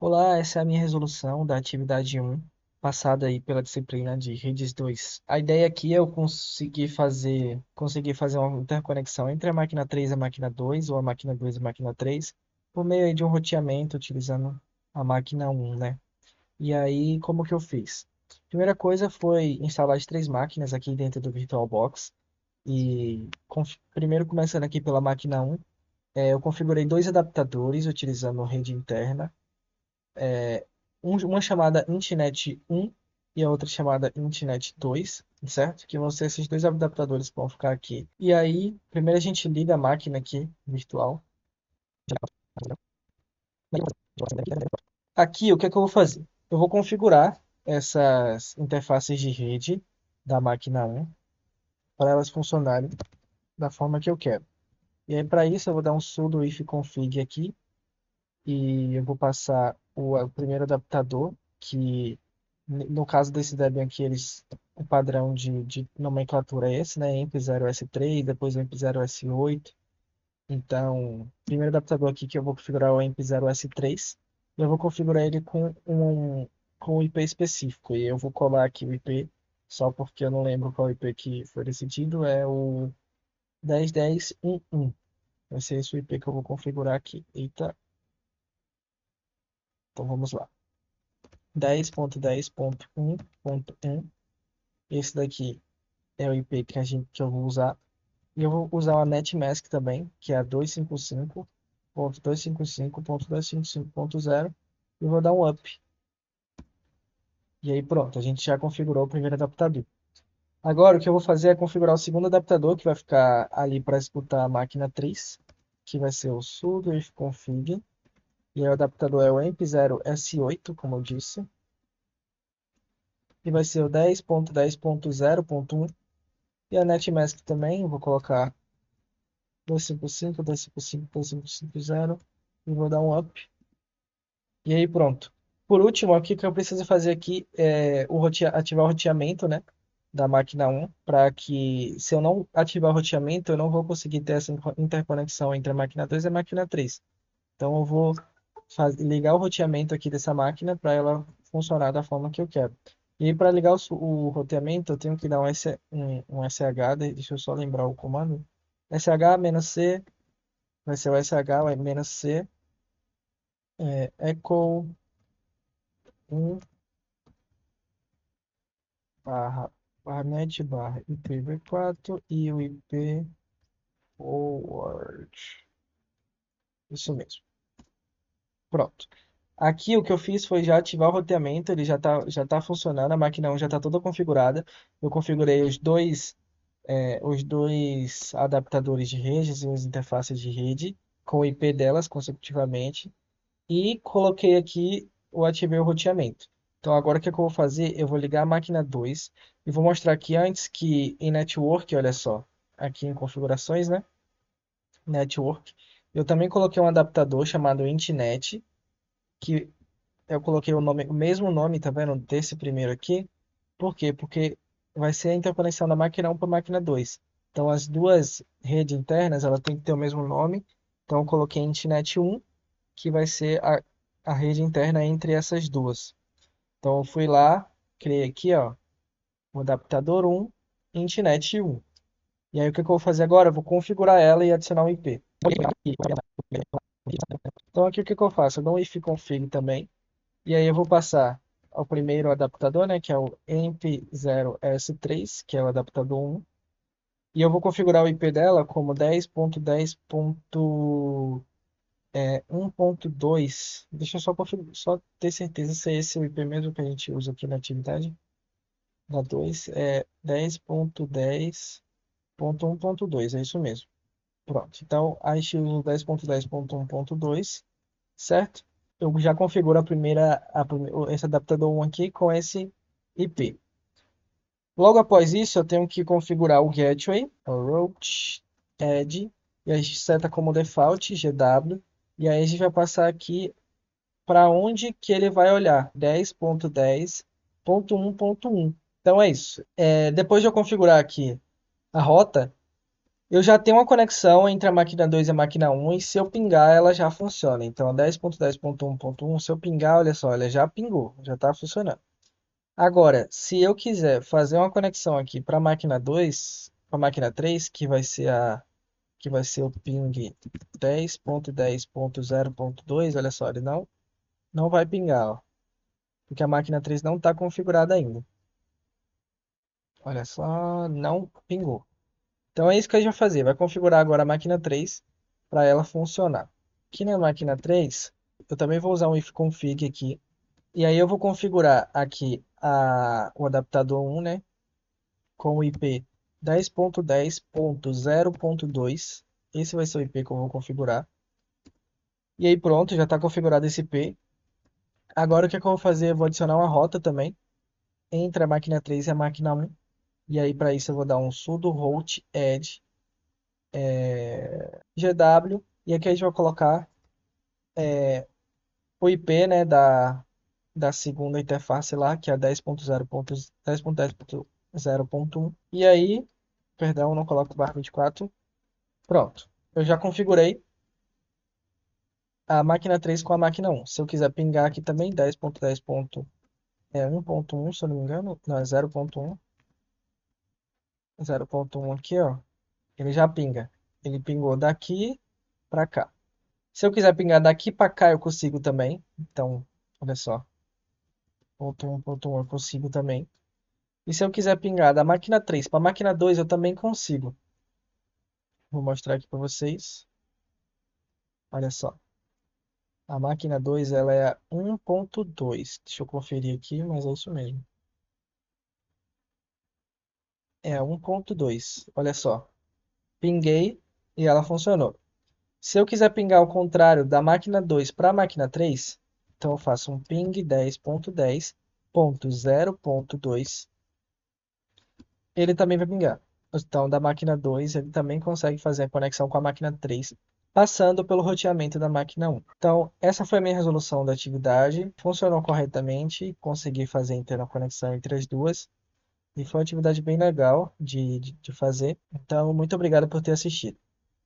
Olá, essa é a minha resolução da atividade um, passada aí pela disciplina de redes 2. A ideia aqui é eu conseguir fazer uma interconexão entre a máquina 3 e a máquina 2, ou a máquina 2 e a máquina 3, por meio aí de um roteamento utilizando a máquina um, né? E aí, como que eu fiz? Primeira coisa foi instalar as três máquinas aqui dentro do VirtualBox. E primeiro começando aqui pela máquina um, eu configurei dois adaptadores utilizando rede interna, uma chamada Intnet 1 e a outra chamada Intnet 2, certo? Que vão ser esses dois adaptadores que vão ficar aqui. E aí, primeiro a gente liga a máquina aqui, virtual. Aqui, o que é que eu vou fazer? Eu vou configurar essas interfaces de rede da máquina um para elas funcionarem da forma que eu quero. E aí, para isso, eu vou dar um sudo ifconfig aqui e eu vou passar o primeiro adaptador, que no caso desse Debian aqui, o padrão de nomenclatura é esse, né? EMP0S3, depois o EMP0S8. Então, o primeiro adaptador aqui que eu vou configurar é o EMP0S3. E eu vou configurar ele com um IP específico. E eu vou colar aqui o IP, só porque eu não lembro qual IP que foi decidido, é o 10.10.1.1. Vai ser esse o IP que eu vou configurar aqui. Eita, então vamos lá. 10.10.1.1. Esse daqui é o IP que eu vou usar. E eu vou usar uma NetMask também, que é a 255.255.255.0. E vou dar um up. E aí pronto, a gente já configurou o primeiro adaptador. Agora o que eu vou fazer é configurar o segundo adaptador, que vai ficar ali para escutar a máquina 3, que vai ser o sudo ifconfig. E aí o adaptador é o EMP0S8, como eu disse. E vai ser o 10.10.0.1. E a NetMask também, eu vou colocar 255, 255, 2550 e vou dar um up. E aí pronto. Por último, o que eu preciso fazer aqui é ativar o roteamento, né, da máquina um, para que se eu não ativar o roteamento, eu não vou conseguir ter essa interconexão entre a máquina 2 e a máquina 3. Então eu vou ligar o roteamento aqui dessa máquina para ela funcionar da forma que eu quero. E para ligar o roteamento, eu tenho que dar um SH, deixa eu só lembrar o comando. SH-C, vai ser o SH-C, echo 1 barra, barra net barra IPv4 e o IP forward. Isso mesmo. Pronto. Aqui o que eu fiz foi já ativar o roteamento, ele já tá funcionando, a máquina um já está toda configurada. Eu configurei os dois adaptadores de redes e as interfaces de rede com o IP delas consecutivamente e coloquei aqui ativei o roteamento. Então agora o que é que eu vou fazer? Eu vou ligar a máquina 2 e vou mostrar aqui antes que em Network, olha só, aqui em configurações, né? Network. Eu também coloquei um adaptador chamado Intnet, que eu coloquei o mesmo nome, tá vendo? Desse primeiro aqui. Por quê? Porque vai ser a interconexão da máquina um para a máquina 2. Então, as duas redes internas, ela tem que ter o mesmo nome. Então, eu coloquei Intnet 1, que vai ser a rede interna entre essas duas. Então, eu fui lá, criei aqui, ó, o adaptador 1, Intnet 1. E aí, o que que eu vou fazer agora? Eu vou configurar ela e adicionar um IP. Então, aqui o que que eu faço? Eu dou um ifconfig também. E aí eu vou passar ao primeiro adaptador, né, que é o EMP0S3, que é o adaptador 1. E eu vou configurar o IP dela como 10.10.1.2. Deixa eu só ter certeza se é esse o IP mesmo que a gente usa aqui na atividade. Da 2 é 10.10.1.2, é isso mesmo. Pronto. Então, a gente usa o 10.10.1.2, certo? Eu já configuro esse adaptador 1 aqui com esse IP. Logo após isso, eu tenho que configurar o gateway, o route add, e a gente seta como default GW, e aí a gente vai passar aqui para onde que ele vai olhar, 10.10.1.1. Então é isso. Depois de eu configurar aqui a rota, Eu já tenho uma conexão entre a máquina 2 e a máquina um e se eu pingar ela já funciona. Então 10.10.1.1, se eu pingar, olha só, ela já pingou, já está funcionando. Agora, se eu quiser fazer uma conexão aqui para a máquina 2, para a máquina 3, que vai ser o ping 10.10.0.2, olha só, ele não vai pingar, ó, porque a máquina 3 não está configurada ainda. Olha só, não pingou. Então é isso que a gente vai fazer. Vai configurar agora a máquina 3 para ela funcionar. Aqui na máquina 3, eu também vou usar um ifconfig aqui. E aí eu vou configurar aqui o adaptador 1, né? Com o IP 10.10.0.2. Esse vai ser o IP que eu vou configurar. E aí pronto, já está configurado esse IP. Agora o que é que eu vou fazer? Eu vou adicionar uma rota também entre a máquina 3 e a máquina 1. E aí para isso eu vou dar um sudo root add GW. E aqui a gente vai colocar o IP, né, da segunda interface lá, que é 10.0.10.0.1. E aí, perdão, não coloco barra 24. Pronto. Eu já configurei a máquina 3 com a máquina 1. Se eu quiser pingar aqui também, 10.10.1.1, se eu não me engano, não, é 0.1. 0.1 aqui, ó, ele já pinga. Ele pingou daqui para cá. Se eu quiser pingar daqui para cá, eu consigo também. Então, olha só, ponto 1 eu consigo também. E se eu quiser pingar da máquina 3 para a máquina 2, eu também consigo. Vou mostrar aqui para vocês. Olha só. A máquina 2 ela é 1.2. Deixa eu conferir aqui, mas é isso mesmo. É a 1.2. Olha só. Pinguei e ela funcionou. Se eu quiser pingar ao contrário da máquina 2 para a máquina 3, então eu faço um ping 10.10.0.2. Ele também vai pingar. Então, da máquina 2, ele também consegue fazer a conexão com a máquina 3, passando pelo roteamento da máquina 1. Então, essa foi a minha resolução da atividade. Funcionou corretamente, consegui fazer inteira a conexão entre as duas. E foi uma atividade bem legal de fazer. Então, muito obrigado por ter assistido.